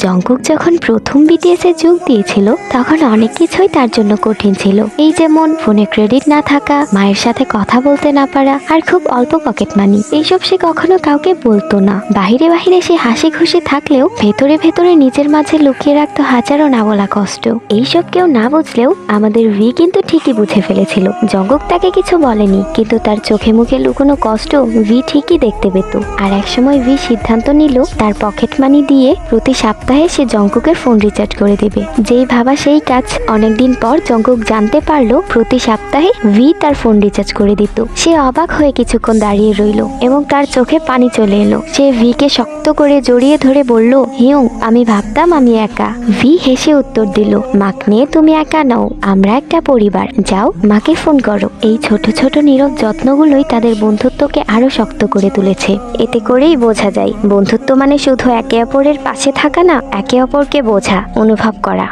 Jungkook যখন প্রথম BTS এ যোগ দিয়েছিল তখন অনেক কিছুই তার জন্য কঠিন ছিল। এই যেমন ফোনে ক্রেডিট না থাকা, মায়ের সাথে কথা বলতে না পারা, আর খুব অল্প পকেট মানি। এইসব সে কখনো কাউকে বলতো না। বাহিরে বাহিরে সে হাসি খুশি থাকলেও ভেতরে ভেতরে নিজের মাঝে লুকিয়ে রাখতো হাজারো না বলা কষ্ট। এইসব কেউ না বুঝলেও আমাদের ভি কিন্তু ঠিকই বুঝে ফেলেছিল। জংকুক তাকে কিছু বলেনি, কিন্তু তার চোখে মুখে লুকোনো কষ্ট ভি ঠিকই দেখতে পেত। আর একসময় ভি সিদ্ধান্ত নিল তার পকেট মানি দিয়ে প্রতি সপ্তাহে সে জংকুকের ফোন রিচার্জ করে দেবে। যেই ভাবা সেই কাজ। অনেকদিন পর জংকুক জানতে পারলো প্রতি সপ্তাহে ভি তার ফোন রিচার্জ করে দিত। সে অবাক হয়ে কিছুক্ষণ দাঁড়িয়ে রইল এবং তার চোখে পানি চলে এলো। সে ভিকে শক্ত করে জড়িয়ে ধরে বলল, হিউং, আমি ভাবতাম আমি একা। ভি হেসে উত্তর দিল, মাক নিয়ে তুমি একা নও, আমরা একটা পরিবার। যাও, মাকে ফোন করো। এই ছোট ছোট নীরব যত্নগুলোই তাদের বন্ধুত্বকে আরো শক্ত করে তুলেছে। এতে করেই বোঝা যায় বন্ধুত্ব মানে শুধু একে অপরের পাশে থাকা না, একে অপরকে বোঝা, অনুভব করা।